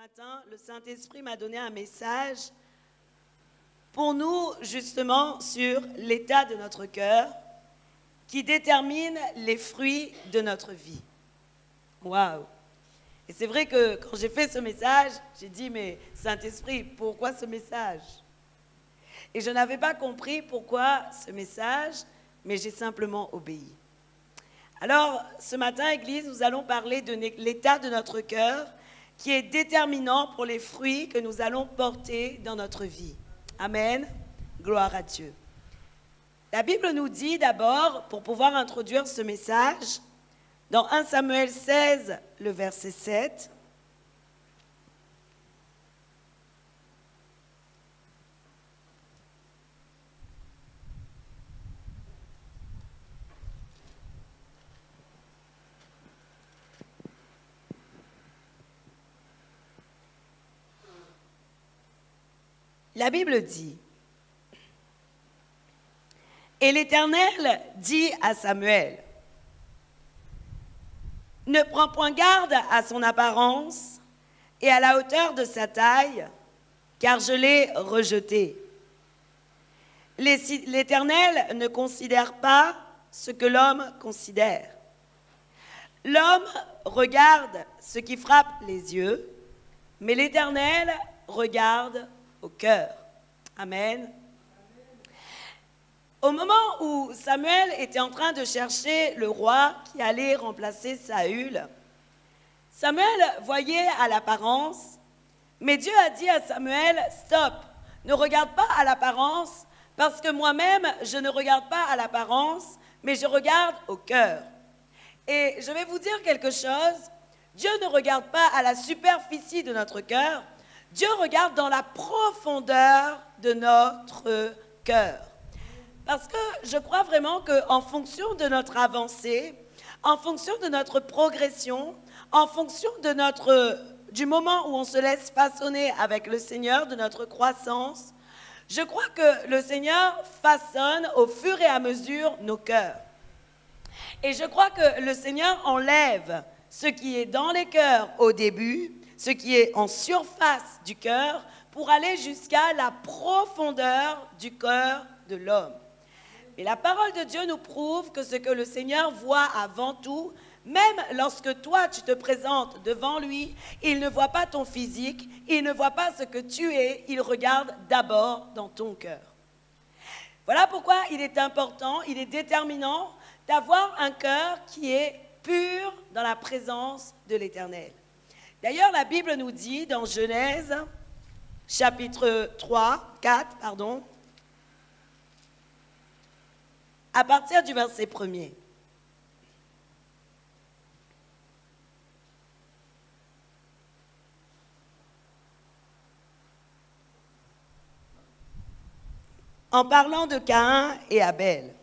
matin, le Saint-Esprit m'a donné un message pour nous, justement, sur l'état de notre cœur qui détermine les fruits de notre vie. Waouh! Et c'est vrai que quand j'ai fait ce message, j'ai dit, mais Saint-Esprit, pourquoi ce message? Et je n'avais pas compris pourquoi ce message, mais j'ai simplement obéi. Alors, ce matin, Église, nous allons parler de l'état de notre cœur qui est déterminant pour les fruits que nous allons porter dans notre vie. Amen. Gloire à Dieu. La Bible nous dit d'abord, pour pouvoir introduire ce message, dans 1 Samuel 16, le verset 7, la Bible dit, « Et l'Éternel dit à Samuel, « Ne prends point garde à son apparence et à la hauteur de sa taille, car je l'ai rejeté. L'Éternel ne considère pas ce que l'homme considère. L'homme regarde ce qui frappe les yeux, mais l'Éternel regarde au cœur. » Amen. Au moment où Samuel était en train de chercher le roi qui allait remplacer Saül, Samuel voyait à l'apparence, mais Dieu a dit à Samuel, « Stop, ne regarde pas à l'apparence, parce que moi-même, je ne regarde pas à l'apparence, mais je regarde au cœur. » Et je vais vous dire quelque chose, Dieu ne regarde pas à la superficie de notre cœur, Dieu regarde dans la profondeur de notre cœur. Parce que je crois vraiment qu'en fonction de notre avancée, en fonction de notre progression, en fonction de du moment où on se laisse façonner avec le Seigneur, de notre croissance, je crois que le Seigneur façonne au fur et à mesure nos cœurs. Et je crois que le Seigneur enlève ce qui est dans les cœurs au début, ce qui est en surface du cœur, pour aller jusqu'à la profondeur du cœur de l'homme. Et la parole de Dieu nous prouve que ce que le Seigneur voit avant tout, même lorsque toi tu te présentes devant lui, il ne voit pas ton physique, il ne voit pas ce que tu es, il regarde d'abord dans ton cœur. Voilà pourquoi il est important, il est déterminant d'avoir un cœur qui est pur dans la présence de l'Éternel. D'ailleurs, la Bible nous dit dans Genèse, chapitre 4, à partir du verset 1er. En parlant de Caïn et Abel.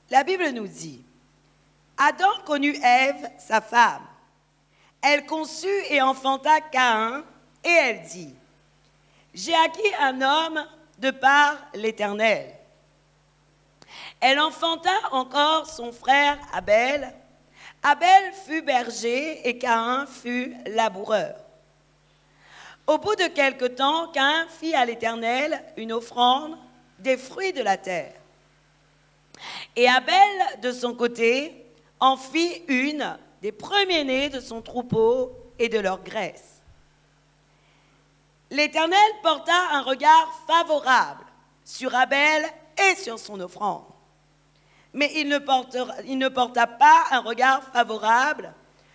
La Bible nous dit, Adam connut Ève, sa femme. Elle conçut et enfanta Caïn, et elle dit, j'ai acquis un homme de par l'Éternel. Elle enfanta encore son frère Abel. Abel fut berger et Caïn fut laboureur. Au bout de quelque temps, Caïn fit à l'Éternel une offrande des fruits de la terre. Et Abel, de son côté, en fit une des premiers-nés de son troupeau et de leur graisse. L'Éternel porta un regard favorable sur Abel et sur son offrande. Mais il ne porta pas un regard favorable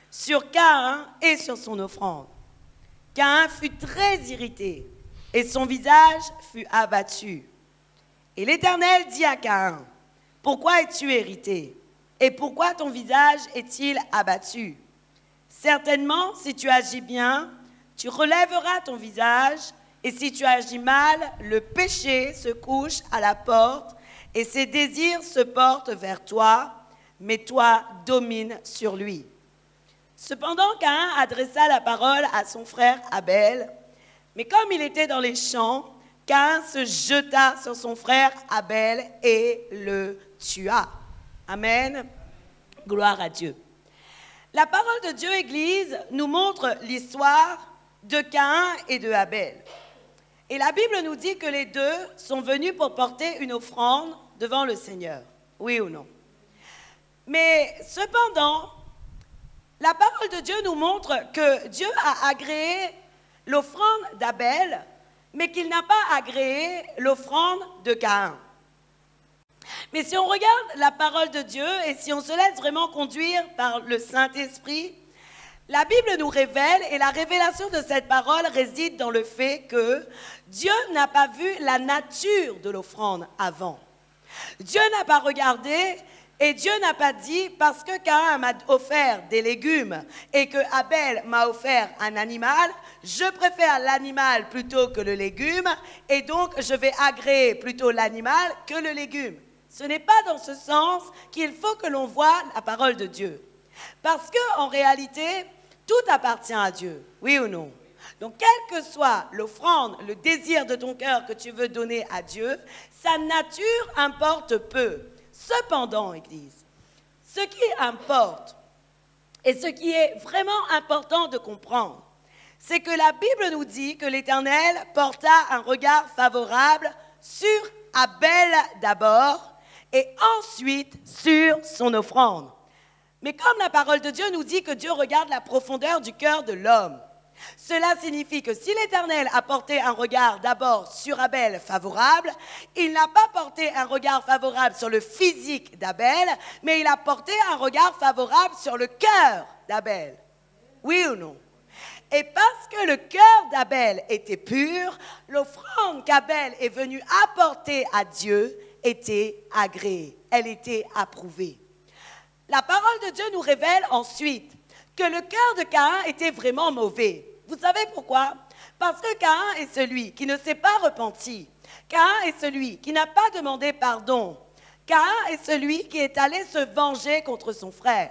sur Caïn et sur son offrande. Caïn fut très irrité et son visage fut abattu. Et l'Éternel dit à Caïn, « Pourquoi es-tu irrité? Et pourquoi ton visage est-il abattu? Certainement, si tu agis bien, tu relèveras ton visage, et si tu agis mal, le péché se couche à la porte, et ses désirs se portent vers toi, mais toi domine sur lui. » Cependant, Caïn adressa la parole à son frère Abel. Mais comme il était dans les champs, Caïn se jeta sur son frère Abel et le tua. Amen. Gloire à Dieu. La parole de Dieu, Église, nous montre l'histoire de Caïn et de Abel. Et la Bible nous dit que les deux sont venus pour porter une offrande devant le Seigneur. Oui ou non? Mais cependant, la parole de Dieu nous montre que Dieu a agréé l'offrande d'Abel, mais qu'il n'a pas agréé l'offrande de Caïn. Mais si on regarde la parole de Dieu et si on se laisse vraiment conduire par le Saint-Esprit, la Bible nous révèle, et la révélation de cette parole réside dans le fait que Dieu n'a pas vu la nature de l'offrande avant. Dieu n'a pas regardé et Dieu n'a pas dit, parce que Caïn m'a offert des légumes et que Abel m'a offert un animal, je préfère l'animal plutôt que le légume et donc je vais agréer plutôt l'animal que le légume. Ce n'est pas dans ce sens qu'il faut que l'on voie la parole de Dieu. Parce qu'en réalité, tout appartient à Dieu, oui ou non? Donc, quelle que soit l'offrande, le désir de ton cœur que tu veux donner à Dieu, sa nature importe peu. Cependant, Église, ce qui importe et ce qui est vraiment important de comprendre, c'est que la Bible nous dit que l'Éternel porta un regard favorable sur Abel d'abord et ensuite sur son offrande. Mais comme la parole de Dieu nous dit que Dieu regarde la profondeur du cœur de l'homme, cela signifie que si l'Éternel a porté un regard d'abord sur Abel favorable, il n'a pas porté un regard favorable sur le physique d'Abel, mais il a porté un regard favorable sur le cœur d'Abel. Oui ou non? Et parce que le cœur d'Abel était pur, l'offrande qu'Abel est venu apporter à Dieu était agréée, elle était approuvée. La parole de Dieu nous révèle ensuite que le cœur de Caïn était vraiment mauvais. Vous savez pourquoi? Parce que Caïn est celui qui ne s'est pas repenti. Caïn est celui qui n'a pas demandé pardon. Caïn est celui qui est allé se venger contre son frère.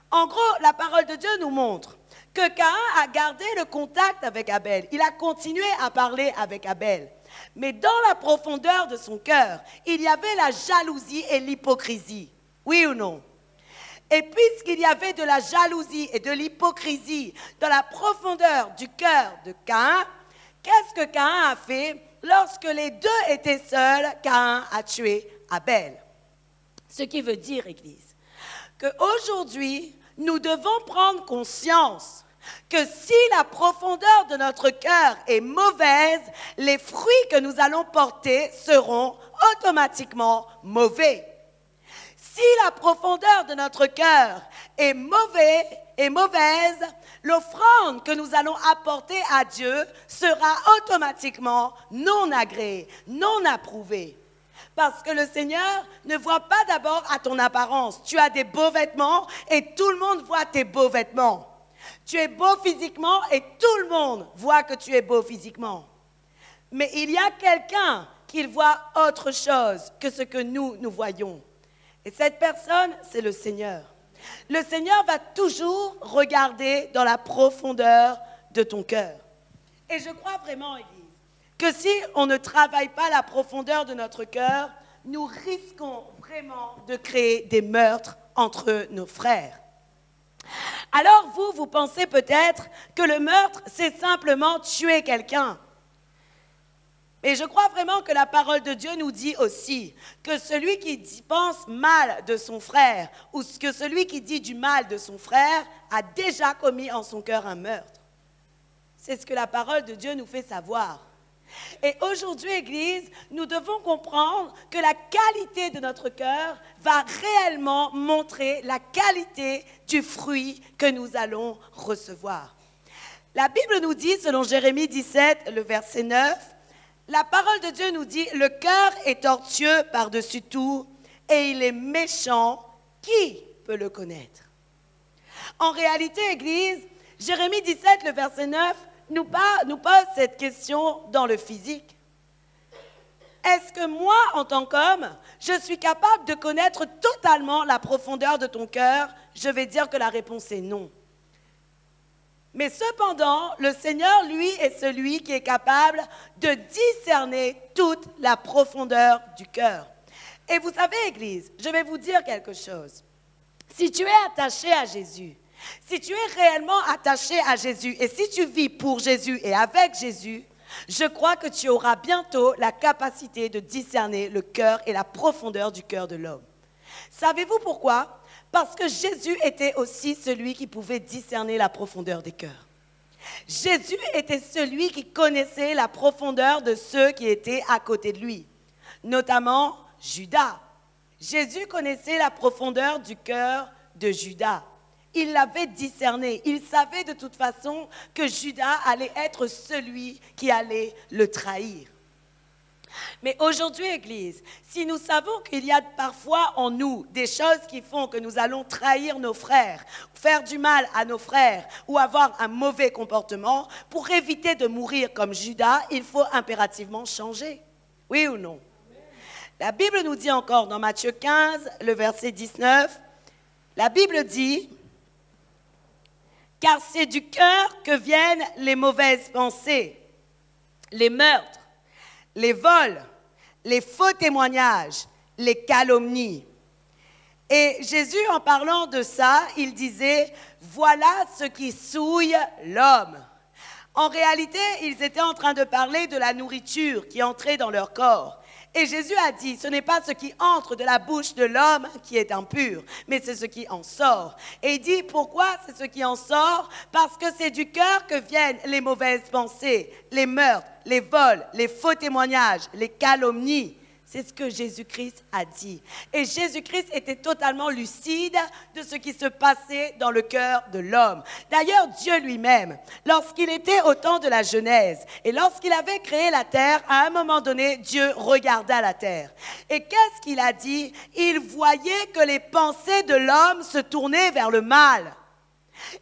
En gros, la parole de Dieu nous montre que Caïn a gardé le contact avec Abel. Il a continué à parler avec Abel. Mais dans la profondeur de son cœur, il y avait la jalousie et l'hypocrisie. Oui ou non? Et puisqu'il y avait de la jalousie et de l'hypocrisie dans la profondeur du cœur de Caïn, qu'est-ce que Caïn a fait? Lorsque les deux étaient seuls, Caïn a tué Abel. Ce qui veut dire, Église, qu'aujourd'hui, nous devons prendre conscience que si la profondeur de notre cœur est mauvaise, les fruits que nous allons porter seront automatiquement mauvais. Si la profondeur de notre cœur est mauvaise, l'offrande que nous allons apporter à Dieu sera automatiquement non agréée, non approuvée. Parce que le Seigneur ne voit pas d'abord à ton apparence. Tu as des beaux vêtements et tout le monde voit tes beaux vêtements. Tu es beau physiquement et tout le monde voit que tu es beau physiquement. Mais il y a quelqu'un qui voit autre chose que ce que nous voyons. Et cette personne, c'est le Seigneur. Le Seigneur va toujours regarder dans la profondeur de ton cœur. Et je crois vraiment, Église, que si on ne travaille pas la profondeur de notre cœur, nous risquons vraiment de créer des meurtres entre nos frères. Alors vous pensez peut-être que le meurtre, c'est simplement tuer quelqu'un. Et je crois vraiment que la parole de Dieu nous dit aussi que celui qui pense mal de son frère ou que celui qui dit du mal de son frère a déjà commis en son cœur un meurtre. C'est ce que la parole de Dieu nous fait savoir. Et aujourd'hui, Église, nous devons comprendre que la qualité de notre cœur va réellement montrer la qualité du fruit que nous allons recevoir. La Bible nous dit, selon Jérémie 17, le verset 9, la parole de Dieu nous dit, le cœur est tortueux par-dessus tout et il est méchant, qui peut le connaître? En réalité, Église, Jérémie 17, le verset 9, nous pose cette question dans le physique. Est-ce que moi, en tant qu'homme, je suis capable de connaître totalement la profondeur de ton cœur? Je vais dire que la réponse est non. Mais cependant, le Seigneur, lui, est celui qui est capable de discerner toute la profondeur du cœur. Et vous savez, Église, je vais vous dire quelque chose. Si tu es attaché à Jésus, si tu es réellement attaché à Jésus et si tu vis pour Jésus et avec Jésus, je crois que tu auras bientôt la capacité de discerner le cœur et la profondeur du cœur de l'homme. Savez-vous pourquoi? Parce que Jésus était aussi celui qui pouvait discerner la profondeur des cœurs. Jésus était celui qui connaissait la profondeur de ceux qui étaient à côté de lui, notamment Judas. Jésus connaissait la profondeur du cœur de Judas. Il l'avait discerné. Il savait de toute façon que Judas allait être celui qui allait le trahir. Mais aujourd'hui, Église, si nous savons qu'il y a parfois en nous des choses qui font que nous allons trahir nos frères, faire du mal à nos frères ou avoir un mauvais comportement, pour éviter de mourir comme Judas, il faut impérativement changer. Oui ou non? La Bible nous dit encore dans Matthieu 15, le verset 19, la Bible dit « Car c'est du cœur que viennent les mauvaises pensées, les meurtres, les vols, les faux témoignages, les calomnies. » Et Jésus, en parlant de ça, il disait « Voilà ce qui souille l'homme. » En réalité, ils étaient en train de parler de la nourriture qui entrait dans leur corps. Et Jésus a dit, ce n'est pas ce qui entre de la bouche de l'homme qui est impur, mais c'est ce qui en sort. Et il dit, pourquoi c'est ce qui en sort? Parce que c'est du cœur que viennent les mauvaises pensées, les meurtres, les vols, les faux témoignages, les calomnies. C'est ce que Jésus-Christ a dit. Et Jésus-Christ était totalement lucide de ce qui se passait dans le cœur de l'homme. D'ailleurs, Dieu lui-même, lorsqu'il était au temps de la Genèse, et lorsqu'il avait créé la terre, à un moment donné, Dieu regarda la terre. Et qu'est-ce qu'il a dit? Il voyait que les pensées de l'homme se tournaient vers le mal.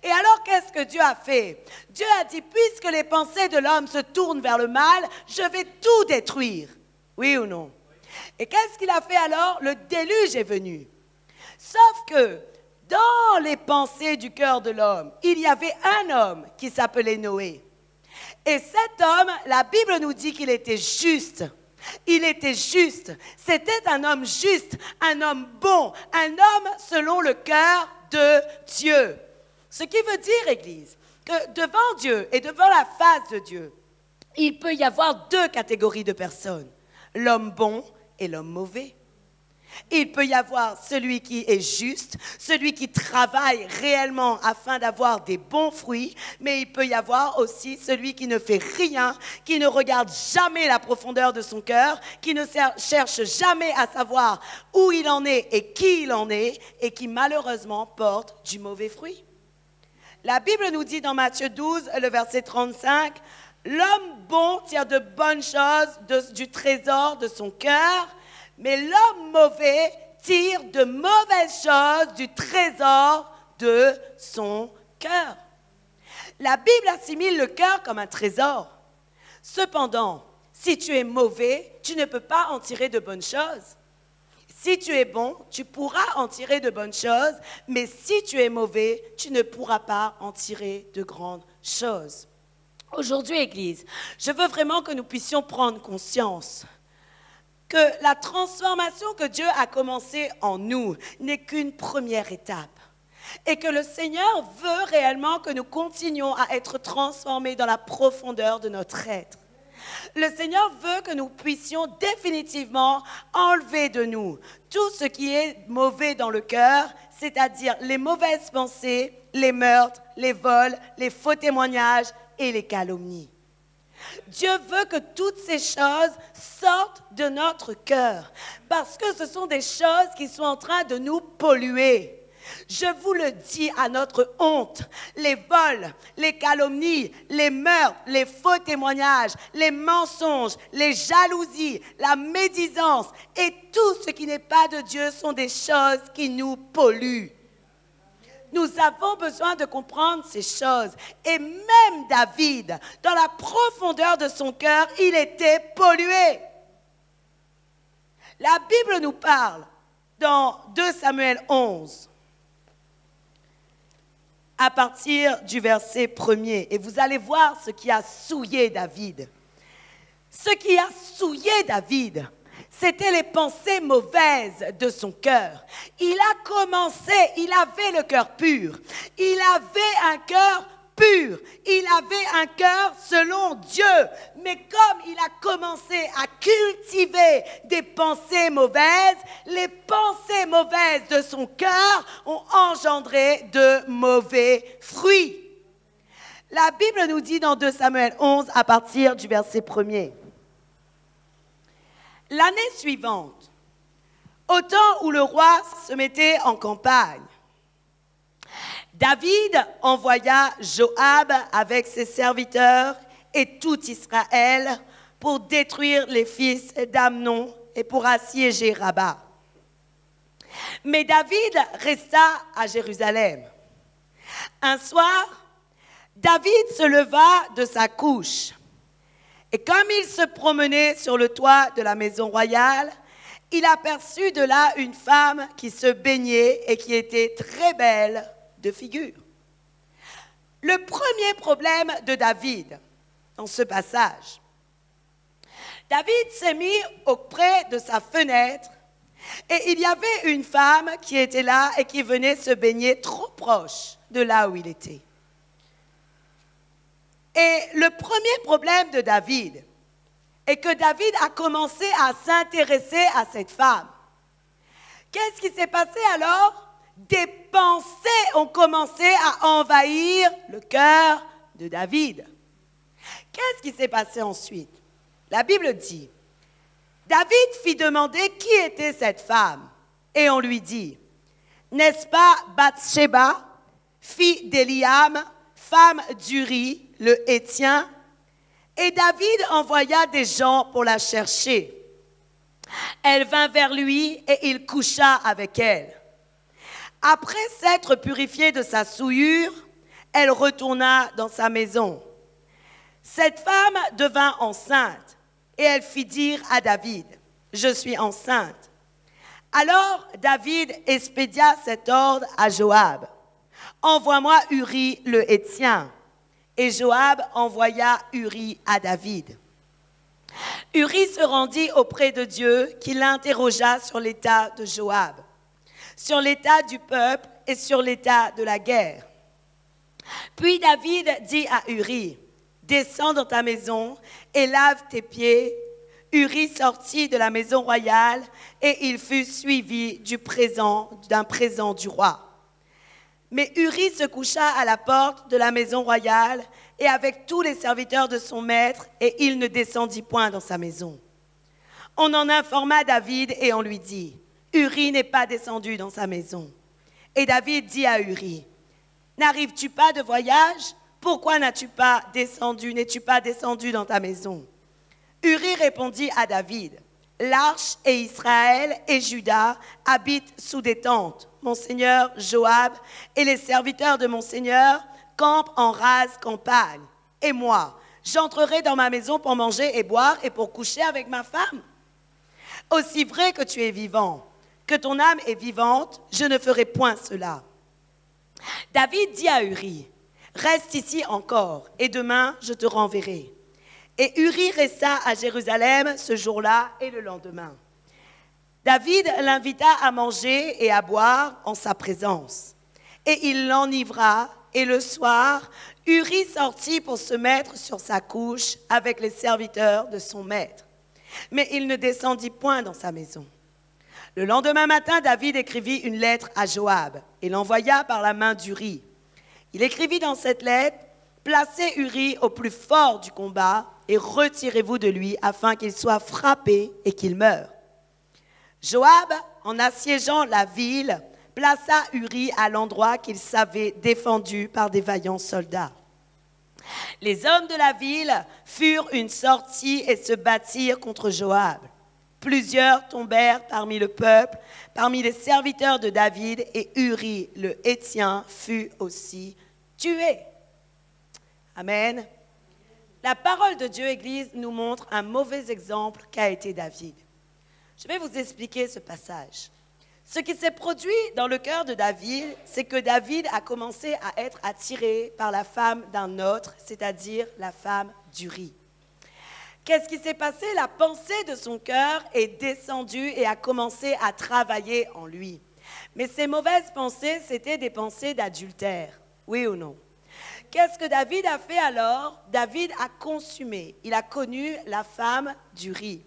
Et alors, qu'est-ce que Dieu a fait? Dieu a dit, puisque les pensées de l'homme se tournent vers le mal, je vais tout détruire. Oui ou non? Et qu'est-ce qu'il a fait alors? Le déluge est venu. Sauf que dans les pensées du cœur de l'homme, il y avait un homme qui s'appelait Noé. Et cet homme, la Bible nous dit qu'il était juste. Il était juste. C'était un homme juste, un homme bon, un homme selon le cœur de Dieu. Ce qui veut dire, Église, que devant Dieu et devant la face de Dieu, il peut y avoir deux catégories de personnes. L'homme bon et l'homme mauvais. Il peut y avoir celui qui est juste, celui qui travaille réellement afin d'avoir des bons fruits, mais il peut y avoir aussi celui qui ne fait rien, qui ne regarde jamais la profondeur de son cœur, qui ne cherche jamais à savoir où il en est et qui il en est, et qui malheureusement porte du mauvais fruit. La Bible nous dit dans Matthieu 12, le verset 35, « L'homme bon tire de bonnes choses du trésor de son cœur, mais l'homme mauvais tire de mauvaises choses du trésor de son cœur. » La Bible assimile le cœur comme un trésor. Cependant, si tu es mauvais, tu ne peux pas en tirer de bonnes choses. Si tu es bon, tu pourras en tirer de bonnes choses, mais si tu es mauvais, tu ne pourras pas en tirer de grandes choses. Aujourd'hui, Église, je veux vraiment que nous puissions prendre conscience que la transformation que Dieu a commencée en nous n'est qu'une première étape. Et que le Seigneur veut réellement que nous continuions à être transformés dans la profondeur de notre être. Le Seigneur veut que nous puissions définitivement enlever de nous tout ce qui est mauvais dans le cœur, c'est-à-dire les mauvaises pensées, les meurtres, les vols, les faux témoignages et les calomnies. Dieu veut que toutes ces choses sortent de notre cœur parce que ce sont des choses qui sont en train de nous polluer. Je vous le dis à notre honte, les vols, les calomnies, les meurtres, les faux témoignages, les mensonges, les jalousies, la médisance et tout ce qui n'est pas de Dieu sont des choses qui nous polluent. Nous avons besoin de comprendre ces choses. Et même David, dans la profondeur de son cœur, il était pollué. La Bible nous parle dans 2 Samuel 11. à partir du verset 1er. Et vous allez voir ce qui a souillé David. Ce qui a souillé David, c'était les pensées mauvaises de son cœur. Il a commencé, il avait le cœur pur. Il avait un cœur pur. Il avait un cœur selon Dieu. Mais comme il a commencé à cultiver des pensées mauvaises, les pensées mauvaises de son cœur ont engendré de mauvais fruits. La Bible nous dit dans 2 Samuel 11, à partir du verset 1er. L'année suivante, au temps où le roi se mettait en campagne, David envoya Joab avec ses serviteurs et tout Israël pour détruire les fils d'Amnon et pour assiéger Rabat. Mais David resta à Jérusalem. Un soir, David se leva de sa couche. Et comme il se promenait sur le toit de la maison royale, il aperçut de là une femme qui se baignait et qui était très belle de figure. Le premier problème de David dans ce passage, David s'est mis auprès de sa fenêtre et il y avait une femme qui était là et qui venait se baigner trop proche de là où il était. Et le premier problème de David est que David a commencé à s'intéresser à cette femme. Qu'est-ce qui s'est passé alors? Des pensées ont commencé à envahir le cœur de David. Qu'est-ce qui s'est passé ensuite? La Bible dit, David fit demander qui était cette femme. Et on lui dit, n'est-ce pas Bathsheba, fille d'Eliam, femme d'Uri, le Hétien? Et David envoya des gens pour la chercher. Elle vint vers lui et il coucha avec elle. Après s'être purifiée de sa souillure, elle retourna dans sa maison. Cette femme devint enceinte et elle fit dire à David, « Je suis enceinte. » Alors David expédia cet ordre à Joab, « Envoie-moi Uri le Hétien. » Et Joab envoya Uri à David. Uri se rendit auprès de Dieu qui l'interrogea sur l'état de Joab, sur l'état du peuple et sur l'état de la guerre. Puis David dit à Uri, « Descends dans ta maison et lave tes pieds. » Uri sortit de la maison royale et il fut suivi d'un présent du roi. Mais Uri se coucha à la porte de la maison royale et avec tous les serviteurs de son maître, et il ne descendit point dans sa maison. On en informa David et on lui dit, « Uri n'est pas descendu dans sa maison. » Et David dit à Uri, « N'arrives-tu pas de voyage? Pourquoi n'es-tu pas descendu dans ta maison? » Uri répondit à David, « L'arche et Israël et Juda habitent sous des tentes. Mon seigneur Joab et les serviteurs de mon seigneur campent en rase campagne. Et moi, j'entrerai dans ma maison pour manger et boire et pour coucher avec ma femme. Aussi vrai que tu es vivant, que ton âme est vivante, je ne ferai point cela. » David dit à Uri, « Reste ici encore, et demain je te renverrai. » Et Uri resta à Jérusalem ce jour-là et le lendemain. David l'invita à manger et à boire en sa présence. Et il l'enivra, et le soir, Uri sortit pour se mettre sur sa couche avec les serviteurs de son maître. Mais il ne descendit point dans sa maison. Le lendemain matin, David écrivit une lettre à Joab et l'envoya par la main d'Uri. Il écrivit dans cette lettre, « Placez Uri au plus fort du combat et retirez-vous de lui afin qu'il soit frappé et qu'il meure. » Joab, en assiégeant la ville, plaça Uri à l'endroit qu'il savait défendu par des vaillants soldats. Les hommes de la ville furent une sortie et se battirent contre Joab. Plusieurs tombèrent parmi le peuple, parmi les serviteurs de David, et Uri, le Hétien, fut aussi tué. Amen. La parole de Dieu, Église, nous montre un mauvais exemple qu'a été David. Je vais vous expliquer ce passage. Ce qui s'est produit dans le cœur de David, c'est que David a commencé à être attiré par la femme d'un autre, c'est-à-dire la femme d'Uri. Qu'est-ce qui s'est passé? La pensée de son cœur est descendue et a commencé à travailler en lui. Mais ces mauvaises pensées, c'était des pensées d'adultère, oui ou non? Qu'est-ce que David a fait alors? David a consumé, il a connu la femme d'Uri.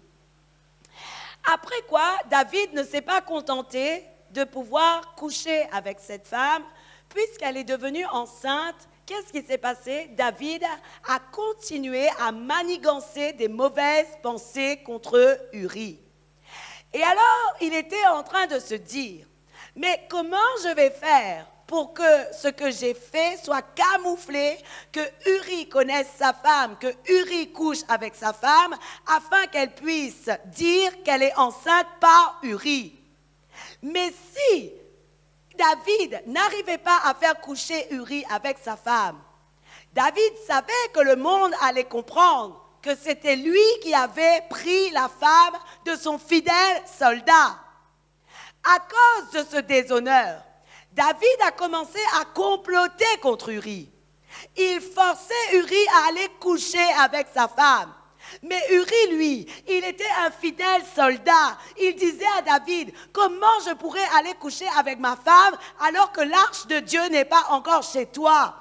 Après quoi, David ne s'est pas contenté de pouvoir coucher avec cette femme, puisqu'elle est devenue enceinte. Qu'est-ce qui s'est passé? David a continué à manigancer des mauvaises pensées contre Uri. Et alors, il était en train de se dire, mais comment je vais faire pour que ce que j'ai fait soit camouflé, que Uri connaisse sa femme, que Uri couche avec sa femme, afin qu'elle puisse dire qu'elle est enceinte par Uri. Mais si David n'arrivait pas à faire coucher Uri avec sa femme, David savait que le monde allait comprendre que c'était lui qui avait pris la femme de son fidèle soldat. À cause de ce déshonneur, David a commencé à comploter contre Uri. Il forçait Uri à aller coucher avec sa femme. Mais Uri, lui, il était un fidèle soldat. Il disait à David, comment je pourrais aller coucher avec ma femme alors que l'arche de Dieu n'est pas encore chez toi?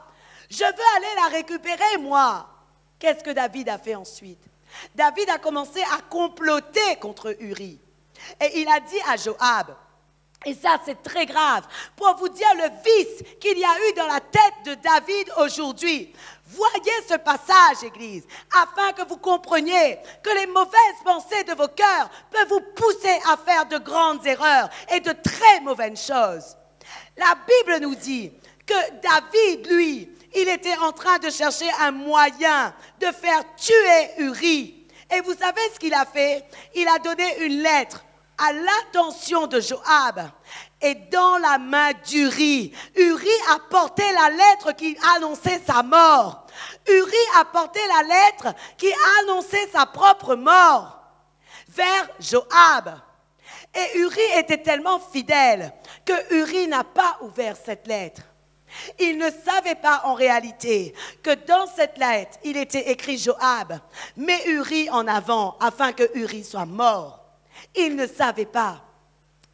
Je veux aller la récupérer, moi. Qu'est-ce que David a fait ensuite? David a commencé à comploter contre Uri. Et il a dit à Joab, et ça c'est très grave, pour vous dire le vice qu'il y a eu dans la tête de David aujourd'hui. Voyez ce passage, Église, afin que vous compreniez que les mauvaises pensées de vos cœurs peuvent vous pousser à faire de grandes erreurs et de très mauvaises choses. La Bible nous dit que David, lui, il était en train de chercher un moyen de faire tuer Uri. Et vous savez ce qu'il a fait? Il a donné une lettre à l'attention de Joab et dans la main d'Uri. Uri a porté la lettre qui annonçait sa mort. Uri a porté la lettre qui annonçait sa propre mort vers Joab. Et Uri était tellement fidèle que Uri n'a pas ouvert cette lettre. Il ne savait pas en réalité que dans cette lettre, il était écrit Joab, mets Uri en avant afin que Uri soit mort. Il ne savait pas.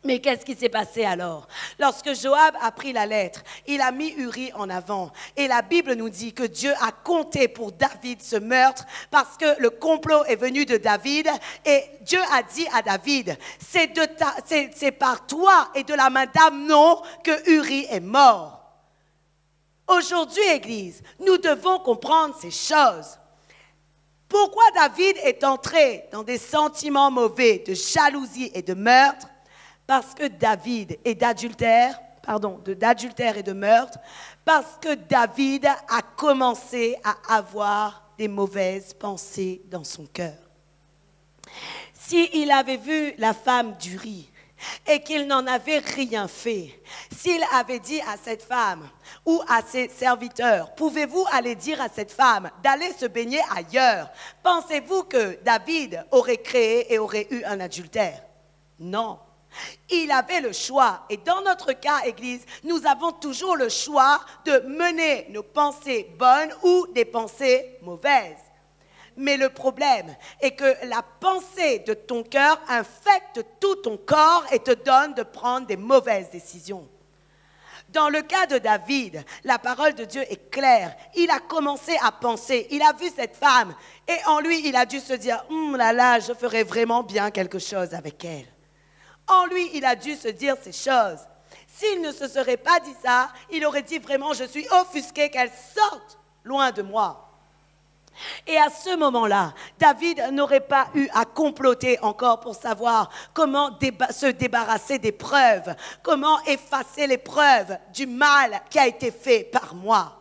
Mais qu'est-ce qui s'est passé alors? Lorsque Joab a pris la lettre, il a mis Uri en avant. Et la Bible nous dit que Dieu a compté pour David ce meurtre parce que le complot est venu de David. Et Dieu a dit à David, c'est par toi et de la main d'Amnon que Uri est mort. Aujourd'hui, Église, nous devons comprendre ces choses. Pourquoi David est entré dans des sentiments mauvais de jalousie et de meurtre? Parce que David est d'adultère et de meurtre, parce que David a commencé à avoir des mauvaises pensées dans son cœur. S'il avait vu la femme d'Uri et qu'il n'en avait rien fait, s'il avait dit à cette femme ou à ses serviteurs, pouvez-vous aller dire à cette femme d'aller se baigner ailleurs? Pensez-vous que David aurait créé et aurait eu un adultère? Non. Il avait le choix. Et dans notre cas, Église, nous avons toujours le choix de mener nos pensées bonnes ou des pensées mauvaises. Mais le problème est que la pensée de ton cœur infecte tout ton corps et te donne de prendre des mauvaises décisions. Dans le cas de David, la parole de Dieu est claire. Il a commencé à penser, il a vu cette femme et en lui, il a dû se dire « je ferais vraiment bien quelque chose avec elle ». En lui, il a dû se dire ces choses. S'il ne se serait pas dit ça, il aurait dit vraiment « je suis offusqué qu'elle sorte loin de moi ». Et à ce moment-là, David n'aurait pas eu à comploter encore pour savoir comment se débarrasser des preuves, comment effacer les preuves du mal qui a été fait par moi.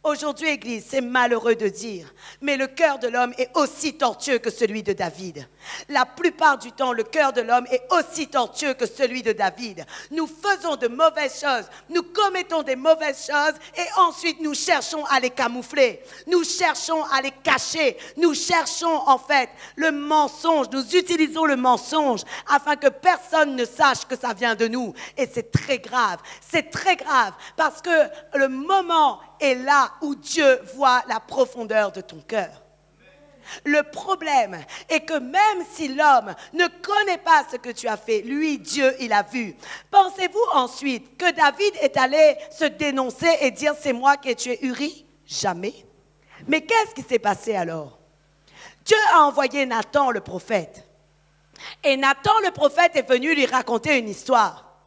Aujourd'hui, Église, c'est malheureux de dire, mais le cœur de l'homme est aussi tortueux que celui de David. La plupart du temps, le cœur de l'homme est aussi tortueux que celui de David. Nous faisons de mauvaises choses, nous commettons des mauvaises choses et ensuite nous cherchons à les camoufler. Nous cherchons à les cacher. Nous cherchons en fait le mensonge. Nous utilisons le mensonge afin que personne ne sache que ça vient de nous. Et c'est très grave. C'est très grave parce que le moment est là où Dieu voit la profondeur de ton cœur. Le problème est que même si l'homme ne connaît pas ce que tu as fait, lui, Dieu, il a vu. Pensez-vous ensuite que David est allé se dénoncer et dire « c'est moi qui ai tué Uri » ? Jamais. Mais qu'est-ce qui s'est passé alors? Dieu a envoyé Nathan le prophète. Et Nathan le prophète est venu lui raconter une histoire.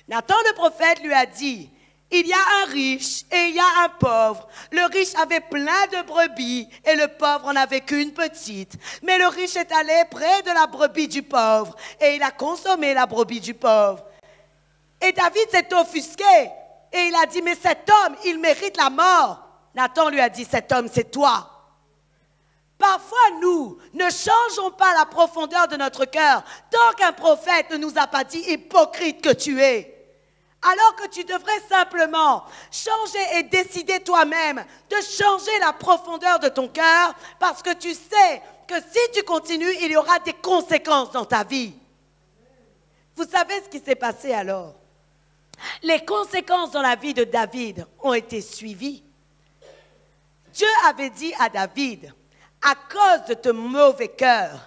Nathan le prophète lui a dit: il y a un riche et il y a un pauvre. Le riche avait plein de brebis et le pauvre en avait qu'une petite. Mais le riche est allé près de la brebis du pauvre et il a consommé la brebis du pauvre. Et David s'est offusqué et il a dit: mais cet homme, il mérite la mort. Nathan lui a dit: cet homme, c'est toi. Parfois, nous ne changeons pas la profondeur de notre cœur tant qu'un prophète ne nous a pas dit: hypocrite que tu es. Alors que tu devrais simplement changer et décider toi-même de changer la profondeur de ton cœur parce que tu sais que si tu continues, il y aura des conséquences dans ta vie. Vous savez ce qui s'est passé alors? Les conséquences dans la vie de David ont été suivies. Dieu avait dit à David: à cause de ton mauvais cœur,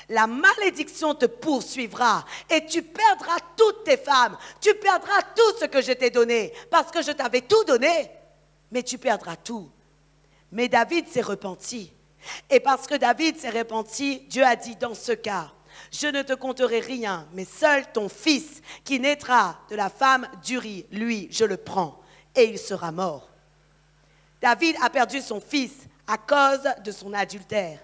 la malédiction te poursuivra et tu perdras toutes tes femmes. Tu perdras tout ce que je t'ai donné parce que je t'avais tout donné, mais tu perdras tout. Mais David s'est repenti. Et parce que David s'est repenti, Dieu a dit: dans ce cas, je ne te compterai rien, mais seul ton fils qui naîtra de la femme d'Uri, lui, je le prends et il sera mort. David a perdu son fils à cause de son adultère.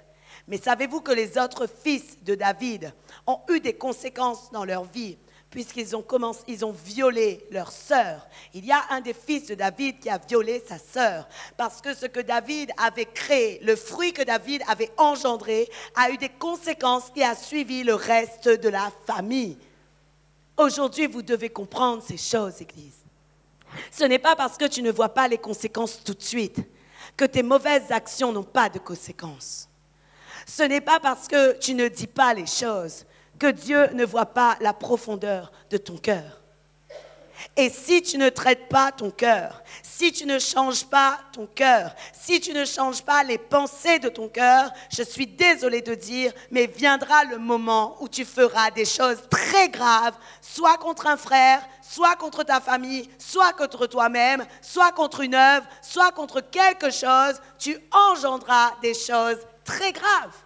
Mais savez-vous que les autres fils de David ont eu des conséquences dans leur vie puisqu'ils ont violé leur sœur. Il y a un des fils de David qui a violé sa sœur parce que ce que David avait créé, le fruit que David avait engendré, a eu des conséquences qui a suivi le reste de la famille. Aujourd'hui, vous devez comprendre ces choses, Église. Ce n'est pas parce que tu ne vois pas les conséquences tout de suite que tes mauvaises actions n'ont pas de conséquences. Ce n'est pas parce que tu ne dis pas les choses que Dieu ne voit pas la profondeur de ton cœur. Et si tu ne traites pas ton cœur, si tu ne changes pas ton cœur, si tu ne changes pas les pensées de ton cœur, je suis désolée de dire, mais viendra le moment où tu feras des choses très graves, soit contre un frère, soit contre ta famille, soit contre toi-même, soit contre une œuvre, soit contre quelque chose, tu engendras des choses très graves.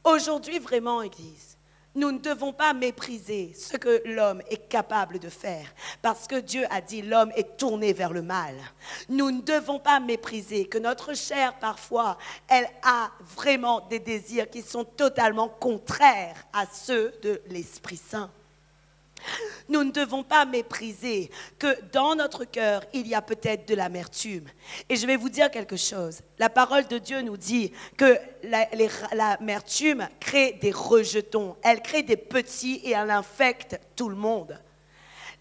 Aujourd'hui, vraiment, Église, nous ne devons pas mépriser ce que l'homme est capable de faire parce que Dieu a dit l'homme est tourné vers le mal. Nous ne devons pas mépriser que notre chair, parfois, elle a vraiment des désirs qui sont totalement contraires à ceux de l'Esprit Saint. Nous ne devons pas mépriser que dans notre cœur, il y a peut-être de l'amertume. Et je vais vous dire quelque chose. La parole de Dieu nous dit que l'amertume crée des rejetons. Elle crée des petits et elle infecte tout le monde.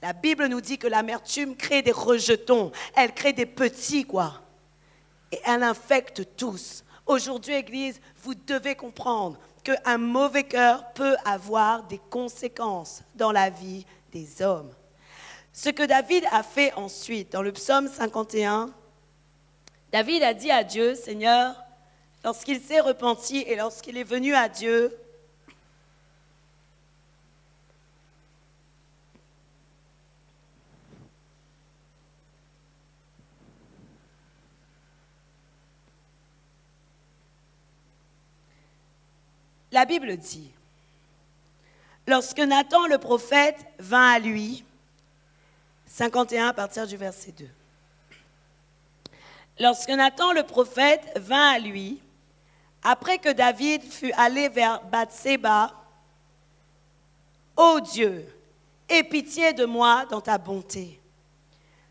La Bible nous dit que l'amertume crée des rejetons. Elle crée des petits, quoi. Et elle infecte tous. Aujourd'hui, Église, vous devez comprendre qu'un mauvais cœur peut avoir des conséquences dans la vie des hommes. Ce que David a fait ensuite, dans le psaume 51, David a dit à Dieu: Seigneur, lorsqu'il s'est repenti et lorsqu'il est venu à Dieu, la Bible dit, lorsque Nathan le prophète vint à lui, 51 à partir du verset 2. Lorsque Nathan le prophète vint à lui, après que David fut allé vers Bathséba, « Ô Dieu, aie pitié de moi dans ta bonté.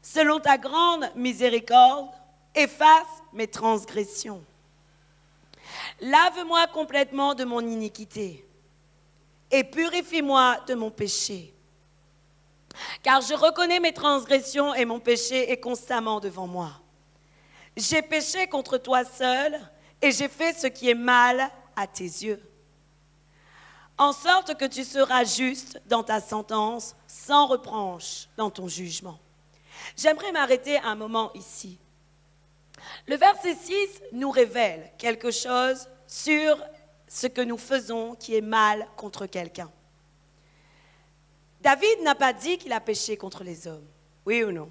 Selon ta grande miséricorde, efface mes transgressions. Lave-moi complètement de mon iniquité et purifie-moi de mon péché. Car je reconnais mes transgressions et mon péché est constamment devant moi. J'ai péché contre toi seul et j'ai fait ce qui est mal à tes yeux. En sorte que tu seras juste dans ta sentence, sans reproche dans ton jugement. J'aimerais m'arrêter un moment ici. Le verset 6 nous révèle quelque chose sur ce que nous faisons qui est mal contre quelqu'un. David n'a pas dit qu'il a péché contre les hommes, oui ou non?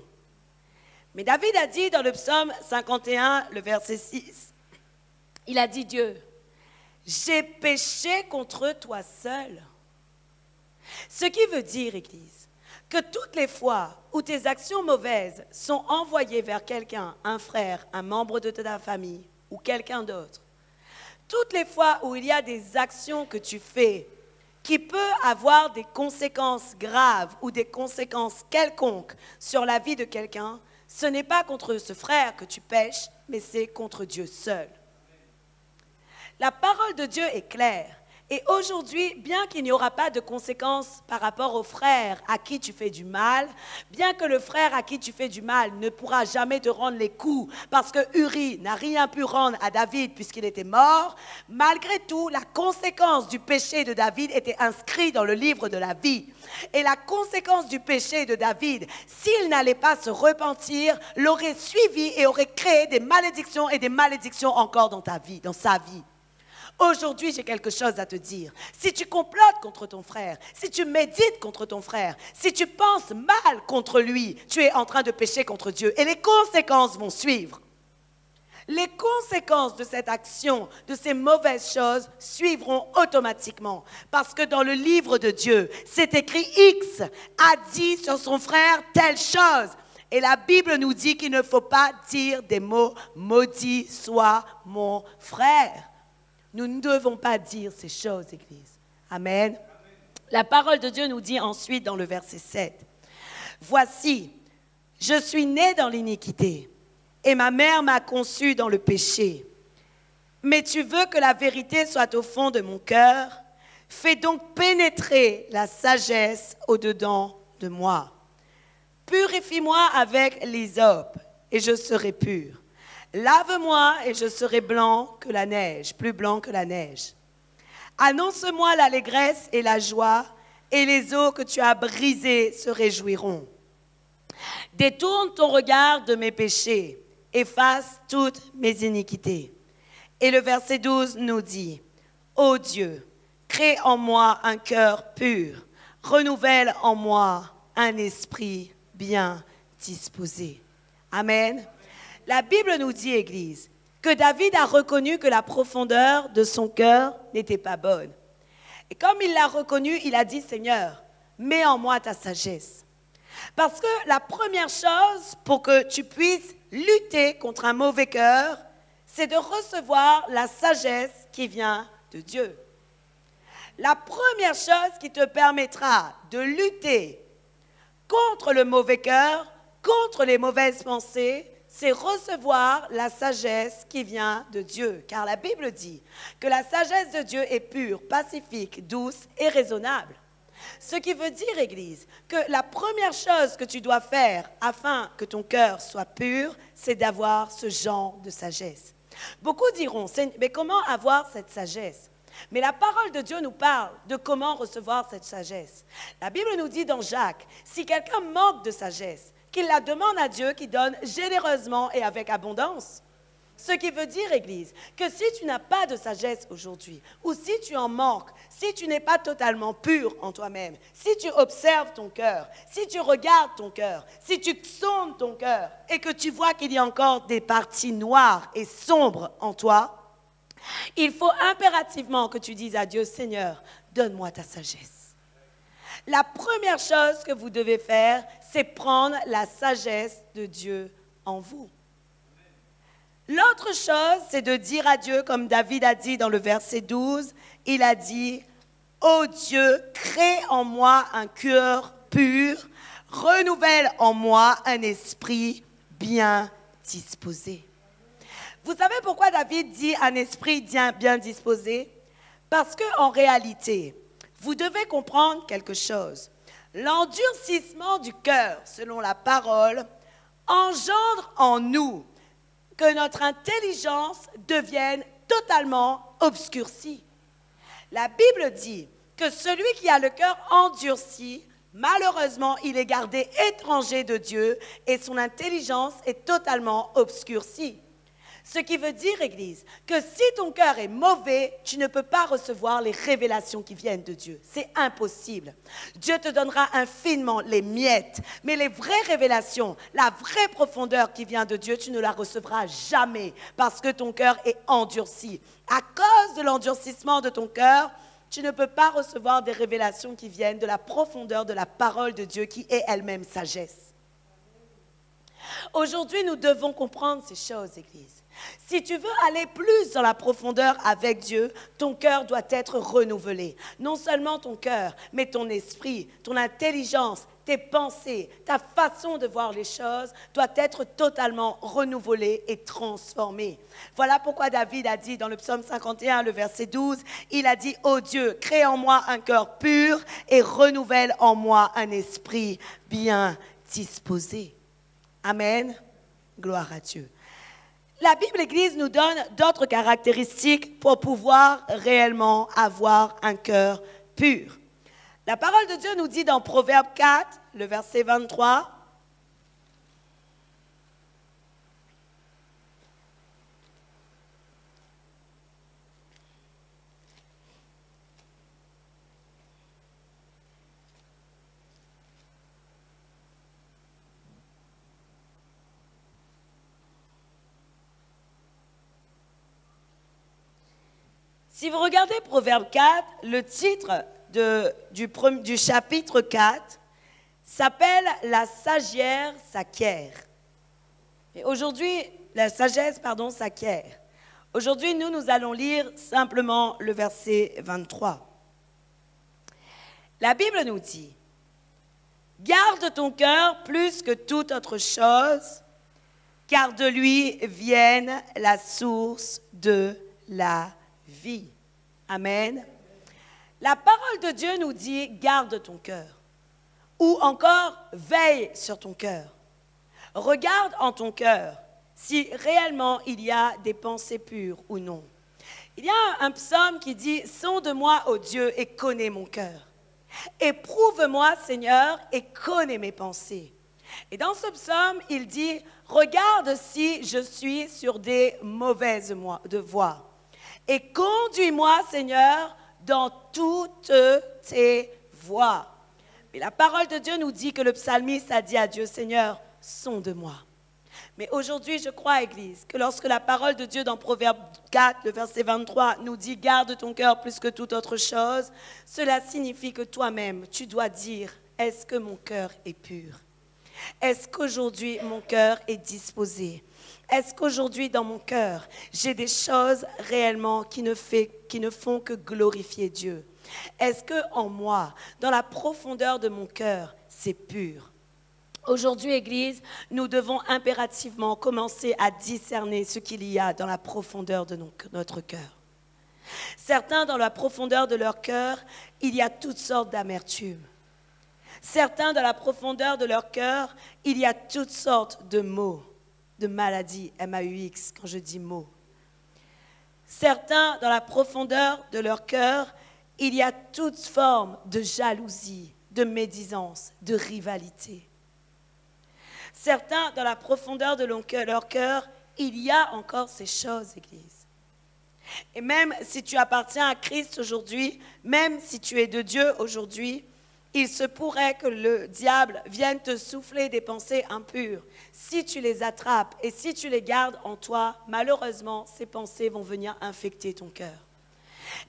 Mais David a dit dans le psaume 51, le verset 6, il a dit Dieu, j'ai péché contre toi seul. Ce qui veut dire, Église, que toutes les fois où tes actions mauvaises sont envoyées vers quelqu'un, un frère, un membre de ta famille ou quelqu'un d'autre, toutes les fois où il y a des actions que tu fais qui peuvent avoir des conséquences graves ou des conséquences quelconques sur la vie de quelqu'un, ce n'est pas contre ce frère que tu pèches, mais c'est contre Dieu seul. La parole de Dieu est claire. Et aujourd'hui, bien qu'il n'y aura pas de conséquences par rapport au frère à qui tu fais du mal, bien que le frère à qui tu fais du mal ne pourra jamais te rendre les coups parce que Uri n'a rien pu rendre à David puisqu'il était mort, malgré tout, la conséquence du péché de David était inscrite dans le livre de la vie. Et la conséquence du péché de David, s'il n'allait pas se repentir, l'aurait suivi et aurait créé des malédictions et des malédictions encore dans ta vie, dans sa vie. Aujourd'hui, j'ai quelque chose à te dire. Si tu complotes contre ton frère, si tu médites contre ton frère, si tu penses mal contre lui, tu es en train de pécher contre Dieu et les conséquences vont suivre. Les conséquences de cette action, de ces mauvaises choses, suivront automatiquement. Parce que dans le livre de Dieu, c'est écrit X a dit sur son frère telle chose. Et la Bible nous dit qu'il ne faut pas dire des mots « maudit soit mon frère ». Nous ne devons pas dire ces choses, Église. Amen. La parole de Dieu nous dit ensuite dans le verset 7, « Voici, je suis né dans l'iniquité, et ma mère m'a conçu dans le péché. Mais tu veux que la vérité soit au fond de mon cœur, fais donc pénétrer la sagesse au-dedans de moi. Purifie-moi avec l'hysope, et je serai pur. Lave-moi et je serai blanc que la neige, plus blanc que la neige. Annonce-moi l'allégresse et la joie, et les eaux que tu as brisées se réjouiront. Détourne ton regard de mes péchés, efface toutes mes iniquités. » Et le verset 12 nous dit, « Ô Dieu, crée en moi un cœur pur, renouvelle en moi un esprit bien disposé. » Amen. La Bible nous dit, Église, que David a reconnu que la profondeur de son cœur n'était pas bonne. Et comme il l'a reconnu, il a dit, Seigneur, mets en moi ta sagesse. Parce que la première chose pour que tu puisses lutter contre un mauvais cœur, c'est de recevoir la sagesse qui vient de Dieu. La première chose qui te permettra de lutter contre le mauvais cœur, contre les mauvaises pensées, c'est recevoir la sagesse qui vient de Dieu. Car la Bible dit que la sagesse de Dieu est pure, pacifique, douce et raisonnable. Ce qui veut dire, Église, que la première chose que tu dois faire afin que ton cœur soit pur, c'est d'avoir ce genre de sagesse. Beaucoup diront, mais comment avoir cette sagesse? Mais la parole de Dieu nous parle de comment recevoir cette sagesse. La Bible nous dit dans Jacques, si quelqu'un manque de sagesse, qu'il la demande à Dieu qui donne généreusement et avec abondance. Ce qui veut dire, Église, que si tu n'as pas de sagesse aujourd'hui, ou si tu en manques, si tu n'es pas totalement pur en toi-même, si tu observes ton cœur, si tu regardes ton cœur, si tu sondes ton cœur et que tu vois qu'il y a encore des parties noires et sombres en toi, il faut impérativement que tu dises à Dieu, Seigneur, donne-moi ta sagesse. La première chose que vous devez faire, c'est prendre la sagesse de Dieu en vous. L'autre chose, c'est de dire à Dieu, comme David a dit dans le verset 12, il a dit, « Ô Dieu, crée en moi un cœur pur, renouvelle en moi un esprit bien disposé. Vous savez pourquoi David dit un esprit bien disposé? Parce qu'en réalité, vous devez comprendre quelque chose. L'endurcissement du cœur, selon la parole, engendre en nous que notre intelligence devienne totalement obscurcie. La Bible dit que celui qui a le cœur endurci, malheureusement, il est gardé étranger de Dieu et son intelligence est totalement obscurcie. Ce qui veut dire, Église, que si ton cœur est mauvais, tu ne peux pas recevoir les révélations qui viennent de Dieu. C'est impossible. Dieu te donnera infiniment les miettes, mais les vraies révélations, la vraie profondeur qui vient de Dieu, tu ne la recevras jamais parce que ton cœur est endurci. À cause de l'endurcissement de ton cœur, tu ne peux pas recevoir des révélations qui viennent de la profondeur de la parole de Dieu qui est elle-même sagesse. Aujourd'hui, nous devons comprendre ces choses, Église. Si tu veux aller plus dans la profondeur avec Dieu, ton cœur doit être renouvelé. Non seulement ton cœur, mais ton esprit, ton intelligence, tes pensées, ta façon de voir les choses doit être totalement renouvelée et transformée. Voilà pourquoi David a dit dans le psaume 51, le verset 12, il a dit « Ô Dieu, crée en moi un cœur pur et renouvelle en moi un esprit bien disposé. » Amen. Gloire à Dieu. La Bible, l'Église, nous donne d'autres caractéristiques pour pouvoir réellement avoir un cœur pur. La parole de Dieu nous dit dans Proverbe 4, le verset 23, si vous regardez Proverbe 4, le titre du chapitre 4 s'appelle « La sagesse s'acquiert ». Et aujourd'hui, la sagesse, s'acquiert. Aujourd'hui, nous allons lire simplement le verset 23. La Bible nous dit « Garde ton cœur plus que toute autre chose, car de lui vienne la source de la vie. » Amen. La parole de Dieu nous dit « Garde ton cœur » ou encore « Veille sur ton cœur ». Regarde en ton cœur si réellement il y a des pensées pures ou non. Il y a un psaume qui dit « Sonde-moi, ô Dieu, et connais mon cœur. Éprouve-moi, Seigneur, et connais mes pensées. » Et dans ce psaume, il dit « Regarde si je suis sur des mauvaises voies. Et conduis-moi, Seigneur, dans toutes tes voies. » Mais la parole de Dieu nous dit que le psalmiste a dit à Dieu, « Seigneur, sonde-moi. » Mais aujourd'hui, je crois, Église, que lorsque la parole de Dieu dans Proverbe 4, le verset 23, nous dit « Garde ton cœur plus que toute autre chose », cela signifie que toi-même, tu dois dire « Est-ce que mon cœur est pur? Est-ce qu'aujourd'hui, mon cœur est disposé? Est-ce qu'aujourd'hui, dans mon cœur, j'ai des choses réellement qui ne font que glorifier Dieu? Est-ce qu'en moi, dans la profondeur de mon cœur, c'est pur? Aujourd'hui, Église, nous devons impérativement commencer à discerner ce qu'il y a dans la profondeur de notre cœur. Certains, dans la profondeur de leur cœur, il y a toutes sortes d'amertume. Certains, dans la profondeur de leur cœur, il y a toutes sortes de maux, de maladies, M-A-U-X, quand je dis maux. Certains, dans la profondeur de leur cœur, il y a toutes formes de jalousie, de médisance, de rivalité. Certains, dans la profondeur de leur cœur, il y a encore ces choses, Église. Et même si tu appartiens à Christ aujourd'hui, même si tu es de Dieu aujourd'hui, il se pourrait que le diable vienne te souffler des pensées impures. Si tu les attrapes et si tu les gardes en toi, malheureusement, ces pensées vont venir infecter ton cœur.